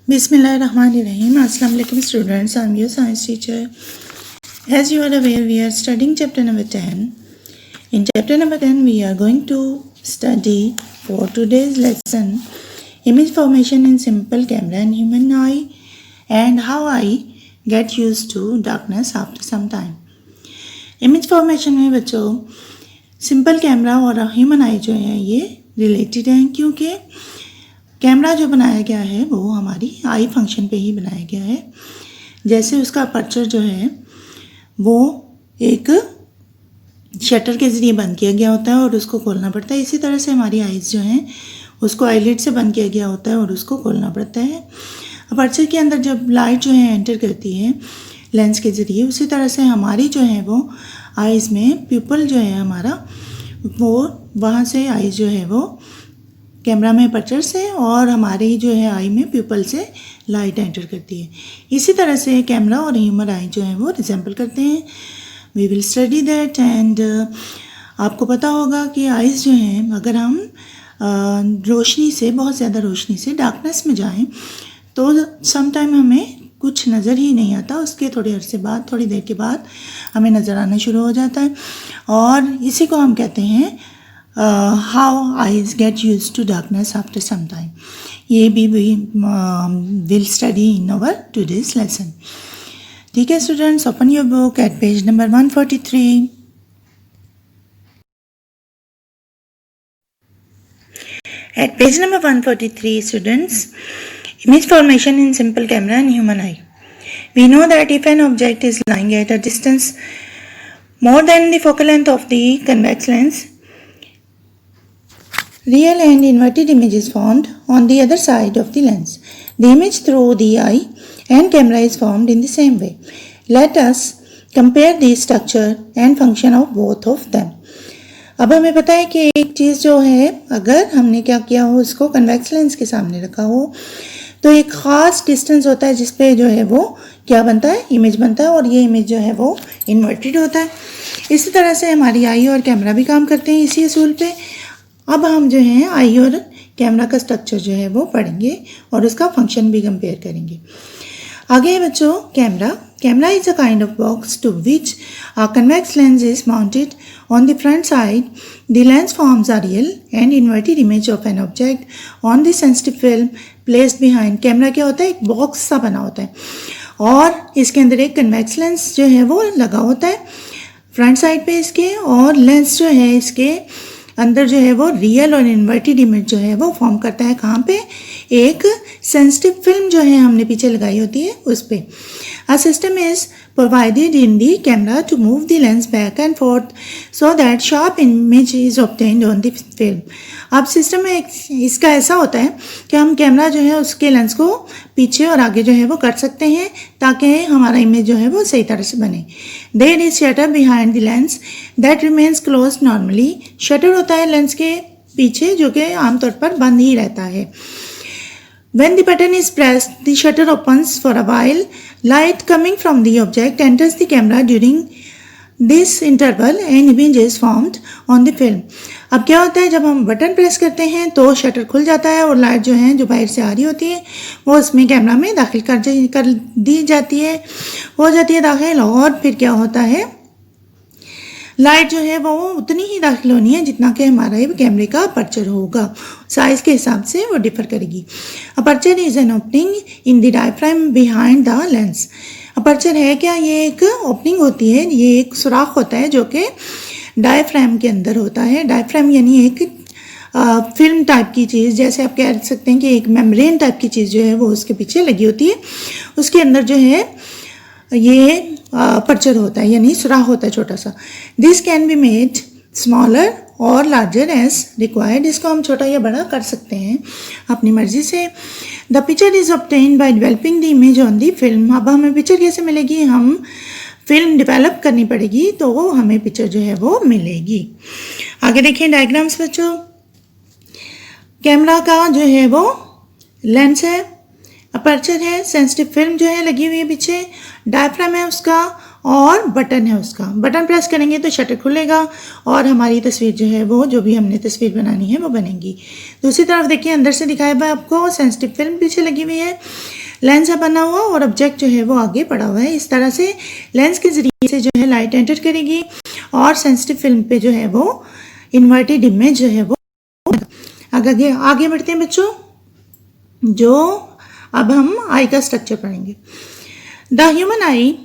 Bismillahirrahmanirrahim. Assalamu alaikum students. I am your science teacher. As you are aware, we are studying chapter number 10. In chapter number 10, we are going to study for today's lesson image formation in simple camera and human eye and how eye get used to darkness after some time. Image formation में बच्चों simple camera और human आई जो है ये related हैं, क्योंकि camera जो बनाया गया है वो हमारी आई फंक्शन पे ही बनाया गया है। जैसे उसका अपर्चर जो है वो एक शटर के ज़रिए बंद किया गया होता है और उसको खोलना पड़ता है, इसी तरह से हमारी आइज़ जो हैं उसको आईलिड से बंद किया गया होता है और उसको खोलना पड़ता है। अपर्चर के अंदर जब लाइट जो है एंटर करती है लेंस के ज़रिए, उसी तरह से हमारी जो है वो आइज़ में प्यूपल जो है हमारा वो वहाँ से आइज़ जो है वो कैमरा में अपर्चर से और हमारी जो है आई में प्यूपल से लाइट एंटर करती है। इसी तरह से कैमरा और ह्यूमन आई जो है वो रिजेंबल करते हैं। We will study that and आपको पता होगा कि आइज़ जो हैं अगर हम रोशनी से बहुत ज़्यादा रोशनी से डार्कनेस में जाएं तो सम टाइम हमें कुछ नज़र ही नहीं आता, उसके थोड़ी अरसे बाद थोड़ी देर के बाद हमें नज़र आना शुरू हो जाता है और इसी को हम कहते हैं how eyes get used to darkness after some time. ये भी will study in our today's lesson. ठीक है students, open your book at page number 143। At page number 143, students, image formation in simple camera and human eye. We know that if an object is lying at a distance more than the focal length of the convex lens, real and inverted image is formed on the other side of the lens. The image through the eye and camera is formed in the same way. Let us compare the structure and function of both of them. अब हमें पता है कि एक चीज़ जो है अगर हमने क्या किया हो उसको कन्वेक्स लेंस के सामने रखा हो तो एक ख़ास डिस्टेंस होता है जिस पे जो है वो क्या बनता है, इमेज बनता है और ये इमेज जो है वो इन्वर्टेड होता है। इसी तरह से हमारी आई और कैमरा भी काम करते हैं इसी असूल पे। अब हम जो है आई और कैमरा का स्ट्रक्चर जो है वो पढ़ेंगे और उसका फंक्शन भी कंपेयर करेंगे। आगे बच्चों camera is a kind of box to which a convex lens is mounted on the front side. The lens forms a real and inverted image of an object on the sensitive film placed behind. Camera क्या होता है, एक box सा बना होता है और इसके अंदर एक कन्वेक्स लेंस जो है वो लगा होता है फ्रंट साइड पे इसके, और लेंस जो है इसके अंदर जो है वो रियल और इन्वर्टेड इमेज जो है वो फॉर्म करता है। कहाँ पे, एक सेंसिटिव फिल्म जो है हमने पीछे लगाई होती है उस पर। A system is provided in the camera to move the lens back and forth so that sharp image is obtained on the film. अब सिस्टम में इसका ऐसा होता है कि हम कैमरा जो है उसके लेंस को पीछे और आगे जो है वो कर सकते हैं ताकि हमारा इमेज जो है वो सही तरह से बने। There is shutter behind the lens that remains closed normally. Shutter होता है लेंस के पीछे जो कि आमतौर पर बंद ही रहता है। When the button is pressed, the shutter opens for a while. Light coming from the object enters the camera during this interval and image is formed on the film. अब क्या होता है, जब हम बटन प्रेस करते हैं तो shutter खुल जाता है और लाइट जो है जो बाहर से आ रही होती है वो उसमें कैमरा में दाखिल कर दी जाती है, हो जाती है दाखिल, और फिर क्या होता है लाइट जो है वो उतनी ही दाखिल होनी है जितना कि हमारा ये कैमरे का अपर्चर होगा, साइज़ के हिसाब से वो डिफर करेगी। Aperture is an opening in the diaphragm behind the lens. Aperture है क्या, ये एक ओपनिंग होती है, ये एक सुराख होता है जो कि डायफ्राम के अंदर होता है। डायफ्राम यानी एक फिल्म टाइप की चीज़, जैसे आप कह सकते हैं कि एक मेम्ब्रेन टाइप की चीज़ जो है वो उसके पीछे लगी होती है, उसके अंदर जो है ये अपर्चर होता है यानी सुराख होता है छोटा सा। This can be made smaller और लार्जर एज रिक्वायर्ड। इसको हम छोटा या बड़ा कर सकते हैं अपनी मर्जी से। The picture is obtained by developing the image on the film. अब हमें पिक्चर कैसे मिलेगी, हम फिल्म डेवलप करनी पड़ेगी तो हमें पिक्चर जो है वो मिलेगी। आगे देखिए डायग्राम्स बच्चों। कैमरा का जो है वो लेंस है, अपर्चर है, सेंसिटिव फिल्म जो है लगी हुई है पीछे, डायफ्राम है उसका, और बटन है उसका, बटन प्रेस करेंगे तो शटर खुलेगा और हमारी तस्वीर जो है वो जो भी हमने तस्वीर बनानी है वो बनेगी। दूसरी तरफ देखिए अंदर से दिखाया हुआ आपको सेंसिटिव फिल्म पीछे लगी हुई है, लेंस है बना हुआ और ऑब्जेक्ट जो है वो आगे पड़ा हुआ है। इस तरह से लेंस के जरिए से जो है लाइट एंटर करेगी और सेंसिटिव फिल्म पे जो है वो इन्वर्टेड इमेज जो है वो आगे बढ़ते हैं बच्चों। जो अब हम आई का स्ट्रक्चर पढ़ेंगे। The human I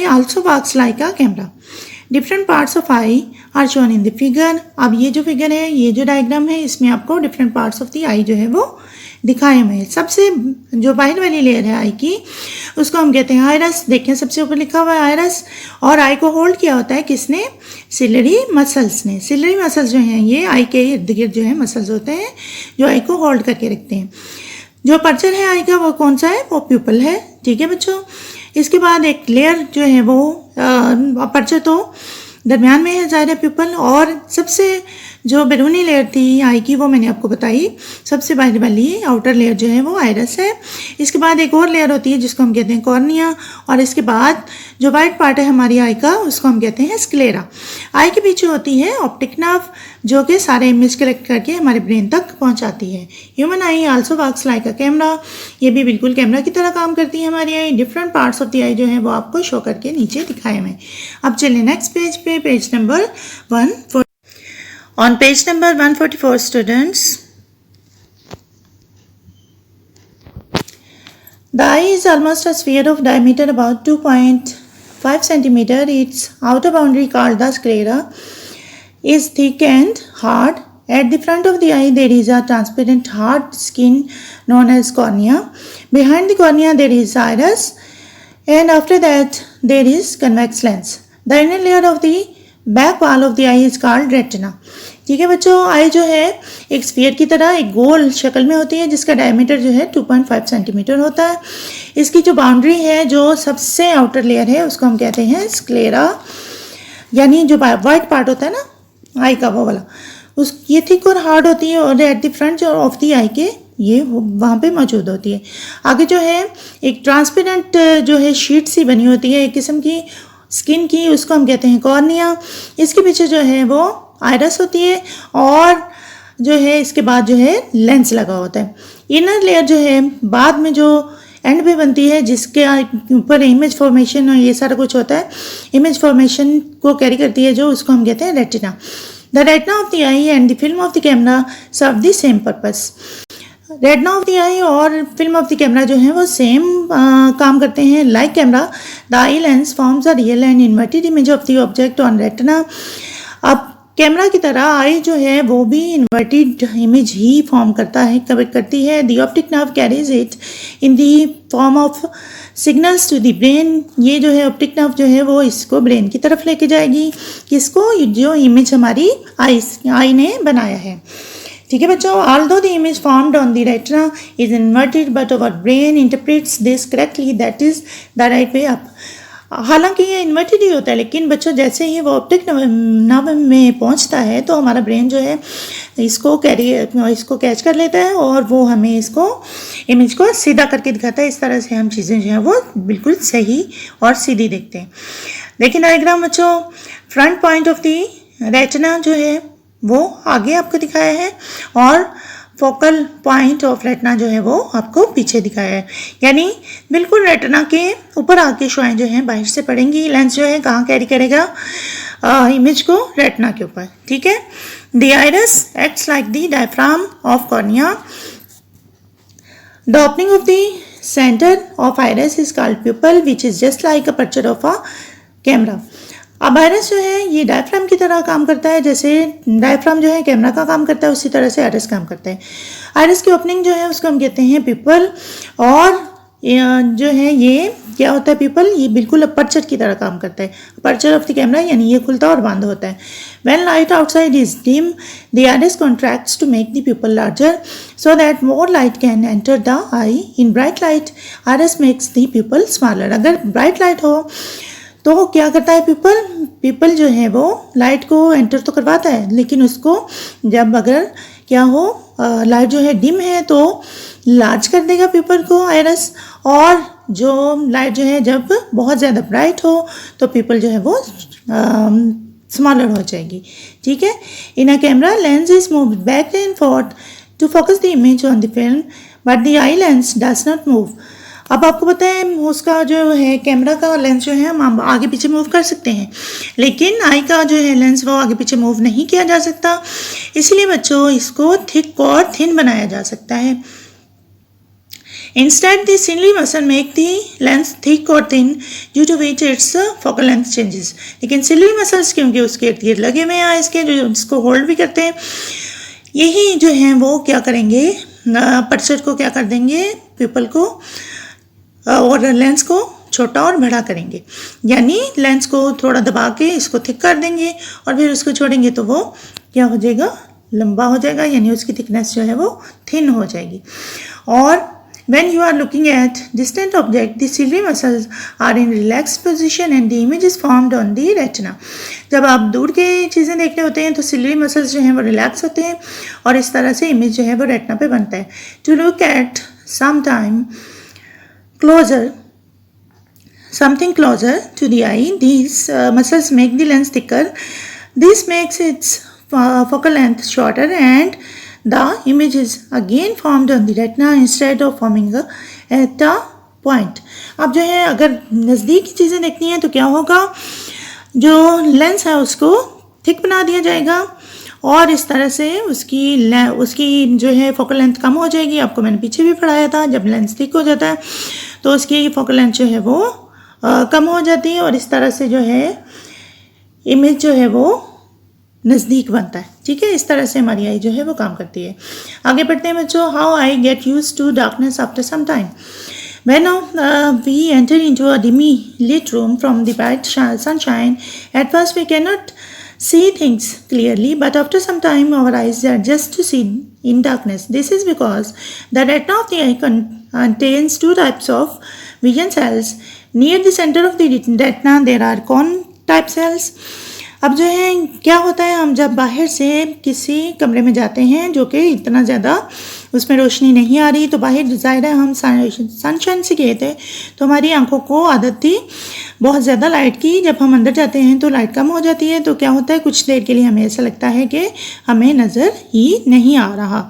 also works like a camera. Different parts of eye are shown in the figure. अब ये जो फिगर है, ये जो डायग्राम है, इसमें आपको डिफरेंट पार्ट्स ऑफ द आई जो है वो दिखाए हुए हैं। सबसे जो बाहर वाली लेयर है आई की, उसको हम कहते हैं आयरस। देखें सबसे ऊपर लिखा हुआ है आयरस, और आई को होल्ड किया होता है किसने? सिलरी मसल्स ने। सिलरी मसल्स जो हैं ये आई के इर्द गिर्द जो है मसल्स होते हैं जो आई को होल्ड करके रखते हैं। जो पर्चर है आई का वो कौन सा है? वो प्यूपल है। ठीक है बच्चों। इसके बाद एक लेयर जो है वो पर्चर तो दरमियान में है ज़ाहिर है प्यूपल, और सबसे जो बैरूनी लेयर थी आई की वो मैंने आपको बताई, सबसे बाहर वाली आउटर लेयर जो है वो आयरस है। इसके बाद एक और लेयर होती है जिसको हम कहते हैं कॉर्निया, और इसके बाद जो वाइट पार्ट है हमारी आई का उसको हम कहते हैं स्क्लेरा। आई के पीछे होती है ऑप्टिक नर्व जो कि सारे इमेज कलेक्ट करके हमारे ब्रेन तक पहुंचाती है। Human I also works like a camera, ये भी बिल्कुल कैमरा की तरह काम करती है हमारी आई। डिफरेंट पार्ट्स ऑफ द आई जो है वो आपको शो करके नीचे दिखाए हुए। अब चलिए नेक्स्ट पेज पे, page number 1। On page number 144 students, the eye is almost a sphere of diameter about 2.5 centimeter. Its outer boundary called the sclera is thick and hard. At the front of the eye there is a transparent hard skin known as cornea. Behind the cornea there is iris, and after that there is convex lens. The inner layer of the back wall of the I is called retina. ठीक है बच्चों, आई जो है एक sphere की तरह एक गोल शक्ल में होती है जिसका डायमीटर जो है 2.5 सेंटीमीटर होता है। इसकी जो बाउंड्री है, जो सबसे आउटर लेयर है, उसको हम कहते हैं स्क्लेरा, यानी जो वाइट पार्ट होता है ना आई का वो वाला, उस ये थिक और हार्ड होती है, और at the front of the eye के ये वहाँ पे मौजूद होती है। आगे जो है एक ट्रांसपेरेंट जो है शीट सी बनी होती है एक किस्म की स्किन की, उसको हम कहते हैं कॉर्निया। इसके पीछे जो है वो आयरस होती है, और जो है इसके बाद जो है लेंस लगा होता है। इनर लेयर जो है बाद में जो एंड पे बनती है, जिसके ऊपर इमेज फॉर्मेशन और ये सारा कुछ होता है, इमेज फॉर्मेशन को कैरी करती है जो, उसको हम कहते हैं retina. The retina of the eye and the film of the camera serve the same purpose. Retina of the eye और फिल्म ऑफ द कैमरा जो है वो सेम काम करते हैं। Like camera, the eye lens forms a real and inverted image of the object on retina. अब camera की तरह आई जो है वो भी इन्वर्टेड इमेज ही फॉर्म करती है। The optic nerve carries it in the form of signals to the brain. ये जो है ऑप्टिक नर्व जो है वो इसको ब्रेन की तरफ लेके जाएगी, किसको? जो इमेज हमारी आई ने बनाया है। ठीक है बच्चों, although the image formed on the retina is inverted but our brain interprets this correctly, that is the right way up. हालांकि ये इन्वर्टेड ही होता है, लेकिन बच्चों जैसे ही वो ऑप्टिक नर्व में पहुंचता है तो हमारा ब्रेन जो है इसको कैच कर लेता है और वो हमें इसको इमेज को सीधा करके दिखाता है। इस तरह से हम चीज़ें जो हैं वो बिल्कुल सही और सीधी देखते हैं। देखिए डायग्राम बच्चों, front point of the retina जो है वो आगे आपको दिखाया है, और फोकल पॉइंट ऑफ रेटिना जो है वो आपको पीछे दिखाया है, यानी बिल्कुल रेटिना के ऊपर आके शुआएं जो हैं बाहर से पड़ेंगी। लेंस जो है कहाँ कैरी करेगा इमेज को? रेटिना के ऊपर। ठीक है। The iris acts like the diaphragm of cornea. The opening of the centre of iris is called pupil which is just like a aperture of a camera. अब आयरस जो है ये डायफ्राम की तरह काम करता है, जैसे डायफ्राम जो है कैमरा का काम करता है उसी तरह से आयरस काम करता है। आयरस की ओपनिंग जो है उसको हम कहते हैं पिपल, और जो है ये क्या होता है पिपल? ये बिल्कुल अपर्चर की तरह काम करता है, अपर्चर ऑफ द कैमरा, यानी ये खुलता और बंद होता है। When light outside is dim, the iris contracts to make the pupil larger so that more light can enter the eye. In bright light, iris makes the pupil smaller. अगर bright light हो तो क्या करता है people जो है वो light को एंटर तो करवाता है, लेकिन उसको जब अगर क्या हो लाइट जो है डिम है तो लार्ज कर देगा प्यूपल को आयरस, और जो लाइट जो है जब बहुत ज़्यादा ब्राइट हो तो प्यूपल जो है वो स्मॉलर हो जाएगी। ठीक है। In a camera lens is moved back and forth to focus the image on the film but the eye lens does not move. अब आपको पता है उसका जो है कैमरा का लेंस जो है हम आगे पीछे मूव कर सकते हैं, लेकिन आई का जो है लेंस वो आगे पीछे मूव नहीं किया जा सकता। इसलिए बच्चों इसको थिक और थिन बनाया जा सकता है। Instead, the ciliary muscle make the lens thick or thin due to which its focal length changes. लेकिन ciliary muscles क्योंकि उसके इर्द गिर्द लगे हुए हैं इसके जो इसको होल्ड भी करते हैं, यही जो है वो क्या करेंगे, पर्चर को क्या कर देंगे, प्यूपल को और लेंस को छोटा और बड़ा करेंगे। यानी लेंस को थोड़ा दबा के इसको थिक कर देंगे और फिर उसको छोड़ेंगे तो वो क्या हो जाएगा, लंबा हो जाएगा, यानी उसकी थिकनेस जो है वो थिन हो जाएगी। और when you are looking at distant object, the ciliary muscles are in relaxed position and the image is formed on the retina. जब आप दूर के चीज़ें देख रहे होते हैं तो ciliary muscles जो हैं वो रिलैक्स होते हैं और इस तरह से इमेज जो है वो रेटिना पे बनता है। To look at something closer to the eye, these muscles make the lens thicker. This makes its focal length shorter and the image is again formed on the retina instead of forming at a point. अब जो है अगर नज़दीक की चीज़ें देखनी है तो क्या होगा, जो लेंस है उसको थिक बना दिया जाएगा और इस तरह से उसकी जो है फोकल लेंथ कम हो जाएगी। आपको मैंने पीछे भी पढ़ाया था, जब लेंस थिक हो जाता है तो उसकी फोकल लेंथ जो है वो कम हो जाती है और इस तरह से जो है इमेज जो है वो नज़दीक बनता है। ठीक है, इस तरह से हमारी आई जो है वो काम करती है। आगे बढ़ते हैं बच्चों। How eye get used to darkness after some time. When we enter into a dimly lit room from the bright sunshine, at first we cannot see things clearly, but after some time our eyes adjust to see in darkness. This is because the retina of the eye contains two types of vision cells. Near the center of the retina there are cone type cells. अब जो है क्या होता है, हम जब बाहर से किसी कमरे में जाते हैं जो कि इतना ज़्यादा उसमें रोशनी नहीं आ रही, तो बाहर ज़ाहिर है हम सनशाइन से गए थे तो हमारी आंखों को आदत थी बहुत ज़्यादा लाइट की। जब हम अंदर जाते हैं तो लाइट कम हो जाती है, तो क्या होता है कुछ देर के लिए हमें ऐसा लगता है कि हमें नज़र ही नहीं आ रहा।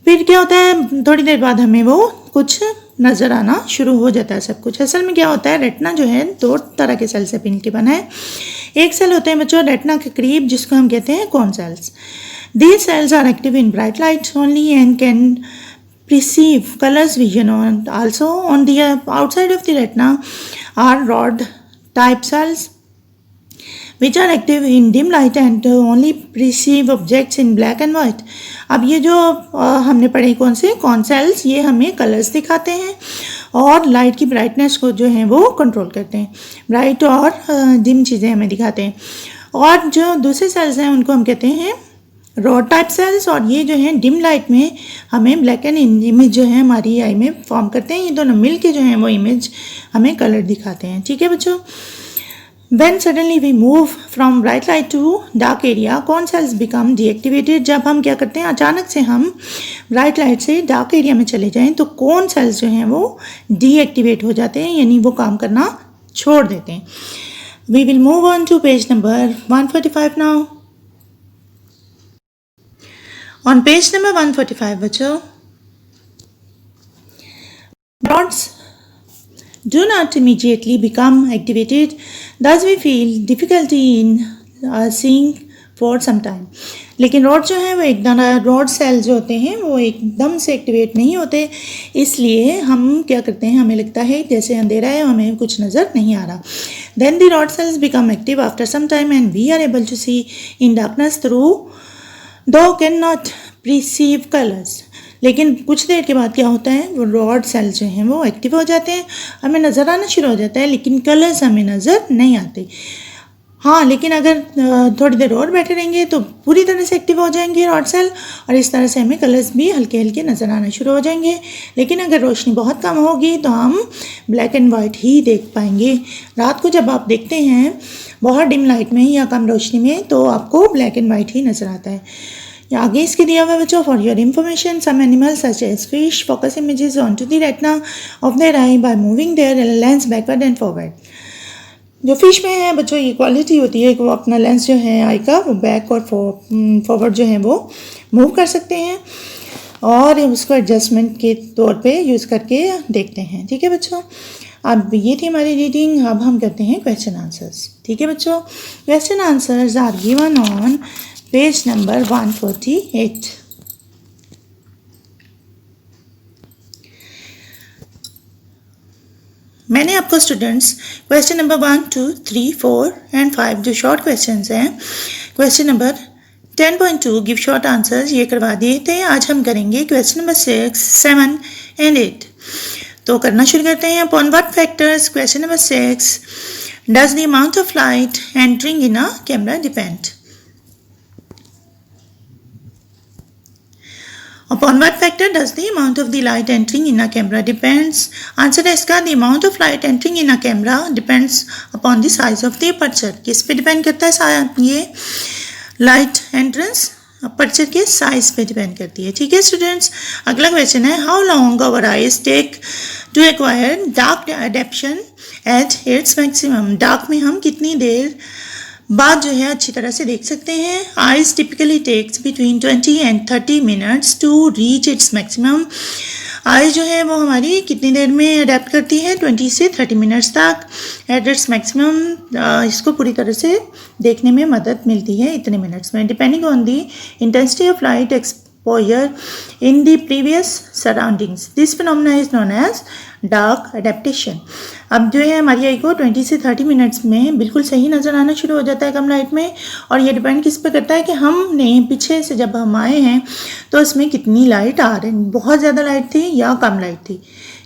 फिर क्या होता है थोड़ी देर बाद हमें वो कुछ नज़र आना शुरू हो जाता है सब कुछ। असल में क्या होता है, रेटिना जो है दो तरह के सेल से मिलकर बना है। एक सेल होते हैं बच्चों रेटिना के करीब जिसको हम कहते हैं cone cells. These cells are active in bright light only and can perceive colors vision. On also on the outside of the retina are rod type cells which are active in dim light and only perceive objects in black and white. अब ये जो हमने पढ़े कौन से cone cells, ये हमें colours दिखाते हैं और लाइट की ब्राइटनेस को जो है वो कंट्रोल करते हैं, ब्राइट और डिम चीज़ें हमें दिखाते हैं। और जो दूसरे सेल्स हैं उनको हम कहते हैं रॉड टाइप सेल्स, और ये जो है डिम लाइट में हमें ब्लैक एंड इमेज जो है हमारी आई में फॉर्म करते हैं। ये दोनों मिल के जो है वो इमेज हमें कलर दिखाते हैं। ठीक है बच्चों। When suddenly we move from bright light to dark area, cone cells become deactivated. जब हम क्या करते हैं अचानक से हम ब्राइट लाइट से डार्क एरिया में चले जाएं तो कौन सेल्स जो हैं वो डीएक्टिवेट हो जाते हैं, यानी वो काम करना छोड़ देते हैं। We will move on to page number 145 now. On page number 145 बच्चों, rods do not immediately become activated, thus we feel difficulty in seeing for some time. लेकिन रॉड जो है वो एकदम रॉड सेल जो होते हैं वो एकदम से एक्टिवेट नहीं होते, इसलिए हम क्या करते हैं हमें लगता है जैसे अंधेरा है, हमें कुछ नज़र नहीं आ रहा। Then the rod cells become active after some time and we are able to see in darkness through though cannot perceive colors. लेकिन कुछ देर के बाद क्या होता है वो रॉड सेल्स जो हैं वो एक्टिव हो जाते हैं, हमें नज़र आना शुरू हो जाता है, लेकिन कलर्स हमें नज़र नहीं आते। हाँ, लेकिन अगर थोड़ी देर और बैठे रहेंगे तो पूरी तरह से एक्टिव हो जाएंगे रॉड सेल और इस तरह से हमें कलर्स भी हल्के हल्के नज़र आना शुरू हो जाएंगे। लेकिन अगर रोशनी बहुत कम होगी तो हम ब्लैक एंड वाइट ही देख पाएंगे। रात को जब आप देखते हैं बहुत डिम लाइट में या कम रोशनी में तो आपको ब्लैक एंड वाइट ही नज़र आता है। या आगे इसके दिया हुआ है बच्चों, for your information some animals such as fish focus images onto the retina of their eye by moving their lens backward and forward. जो फिश में है बच्चों ये क्वालिटी होती है कि वो अपना लेंस जो है आई का वो बैक और फॉरवर्ड जो है वो मूव कर सकते हैं और उसको एडजस्टमेंट के तौर पे यूज़ करके देखते हैं। ठीक है बच्चों, अब ये थी हमारी रीडिंग। अब हम करते हैं क्वेश्चन आंसर्स। ठीक है बच्चों, question answers are given on page number 148। मैंने आपको स्टूडेंट्स क्वेश्चन नंबर 1, 2, 3, 4 एंड 5 जो शॉर्ट क्वेश्चंस हैं, question number 10.2 give short answers ये करवा दिए थे। आज हम करेंगे क्वेश्चन नंबर 6, 7 एंड 8। तो करना शुरू करते हैं। Upon what factors, question number 6, does the amount of light entering in a camera depend. Upon what factor does the amount of the light entering in a camera depends? Answer है इसका, the amount of light entering in a camera depends upon the size of the aperture। किस पे depend करता है ये light entrance? Aperture के size पे depend करती है। ठीक है स्टूडेंट्स, अगला क्वेश्चन है, how long our eyes take to acquire dark adaptation at its maximum. Dark में हम कितनी देर बाद जो है अच्छी तरह से देख सकते हैं। Eyes typically takes between 20 and 30 minutes to reach its maximum. Eyes जो है वो हमारी कितनी देर में अडेप्ट करती है? 20 से 30 मिनट्स तक एट इट्स मैक्सिमम। इसको पूरी तरह से देखने में मदद मिलती है इतने मिनट्स में, depending on the intensity of light exposure in the previous surroundings. This phenomena is known as dark adaptation. अब जो है हमारी आई को 20 से 30 मिनट्स में बिल्कुल सही नज़र आना शुरू हो जाता है कम लाइट में, और ये डिपेंड किस पे करता है कि हमने पीछे से जब हम आए हैं तो इसमें कितनी लाइट आ रही, बहुत ज़्यादा लाइट थी या कम लाइट थी।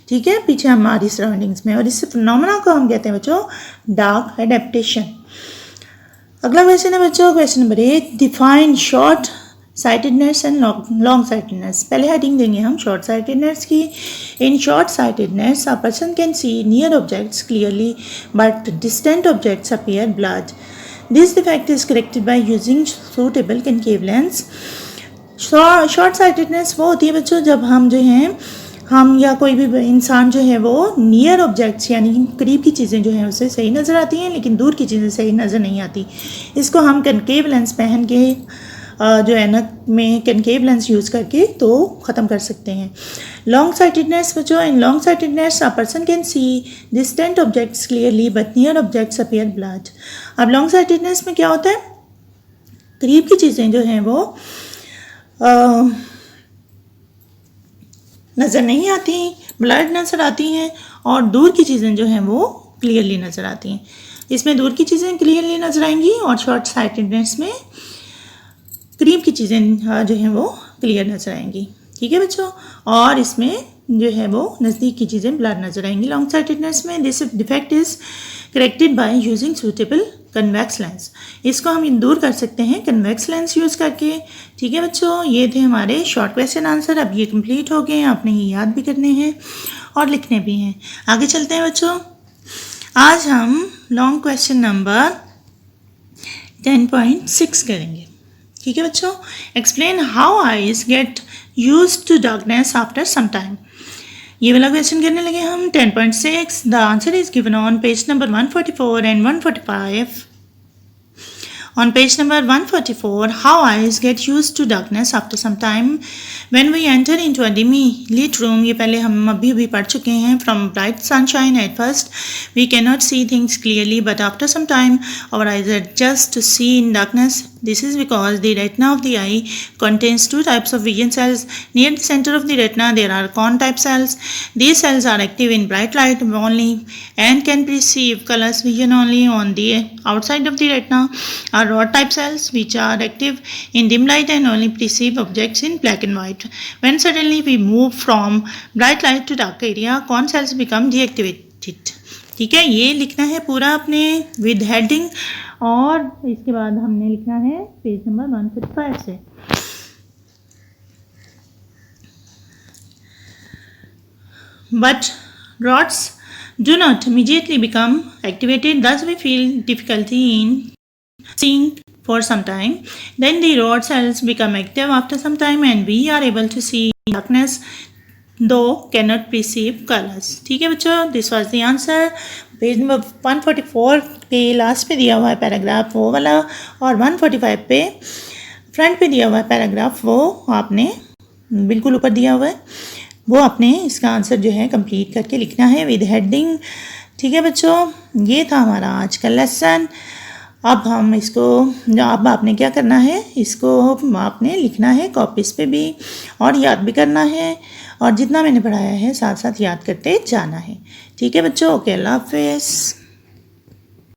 ठीक है, पीछे हमारी सराउंडिंग्स में, और इस फिनोमेना को हम कहते हैं बच्चों डार्क एडेप्टेशन। अगला क्वेश्चन है बच्चों, question number 8, define short sightedness and long sightedness. पहले हेडिंग देंगे हम शॉर्ट साइटेडनेस की। In short sightedness a person can see near objects clearly but distant objects appear blurred. This defect is corrected by using suitable concave lens. Short sightedness वो होती है बच्चों जब हम जो हैं हम या कोई भी इंसान जो है वो नियर ऑब्जेक्ट्स यानी करीब की चीज़ें जो हैं उसे सही नज़र आती हैं लेकिन दूर की चीज़ें सही नज़र नहीं आती। इसको हम कनकेव लेंस पहन के जो ऐनक में कनकेव लेंस यूज़ करके तो ख़त्म कर सकते हैं। लॉन्ग साइटेडनेस बच्चों, in long sightedness a person can see distant objects clearly but near objects appear blurred. अब लॉन्ग साइटेडनेस में क्या होता है, करीब की चीज़ें जो हैं वो नज़र नहीं आती, ब्लर्ड नज़र आती हैं, और दूर की चीज़ें जो हैं वो क्लियरली नज़र आती हैं। इसमें दूर की चीज़ें क्लियरली नज़र आएंगी और शॉर्ट साइटेडनेस में करीब की चीज़ें जो हैं वो क्लियर नज़र आएंगी। ठीक है बच्चों, और इसमें जो है वो नज़दीक की चीज़ें ब्लर नज़र आएंगी। लॉन्ग साइटेडनेस में this defect is corrected by using suitable convex lens. इसको हम दूर कर सकते हैं कन्वेक्स लेंस यूज़ करके। ठीक है बच्चों, ये थे हमारे शॉर्ट क्वेश्चन आंसर। अब ये कंप्लीट हो गए हैं, आपने ये याद भी करने हैं और लिखने भी हैं। आगे चलते हैं बच्चों, आज हम लॉन्ग क्वेश्चन नंबर 10.6 करेंगे। ठीक है बच्चों, explain how eyes get used to darkness after some time. ये वाला क्वेश्चन करने लगे हम 10.6। The answer is given on page number 144 and 145। On page number 144, how eyes get used to darkness after some time. When we enter into a dimly lit room, ये पहले हम अभी पढ़ चुके हैं, from bright sunshine at first, we cannot see things clearly, but after some time, our eyes adjust to see in darkness. This is because the retina of the eye contains two types of vision cells. Near the center of the retina, there are cone type cells. These cells are active in bright light only and can perceive colors vision only. On the outside of the retina are rod type cells which are active in dim light and only perceive objects in black and white. When suddenly we move from bright light to dark area, cone cells become deactivated. ठीक है, ये लिखना है पूरा अपने with heading, और इसके बाद हमने लिखना है पेज नंबर 155 से। But rods do not immediately become activated, thus we feel difficulty in seeing for some time. Then the rod cells become active after some time and we are able to see darkness though cannot perceive colors. ठीक है बच्चों, this was the answer. Page number 144 पे last पे दिया हुआ है paragraph वो वाला, और 145 पे फ्रंट पे दिया हुआ है पैराग्राफ वो आपने बिल्कुल ऊपर दिया हुआ है, वो आपने इसका आंसर जो है कंप्लीट करके लिखना है विद हेडिंग. ठीक है बच्चों, ये था हमारा आज का लेसन. अब हम इसको, अब आपने क्या करना है, इसको आपने लिखना है कॉपीज़ पे भी और याद भी करना है, और जितना मैंने पढ़ाया है साथ साथ याद करते जाना है. ठीक है बच्चों, ओके, अल्लाह हाफिज़.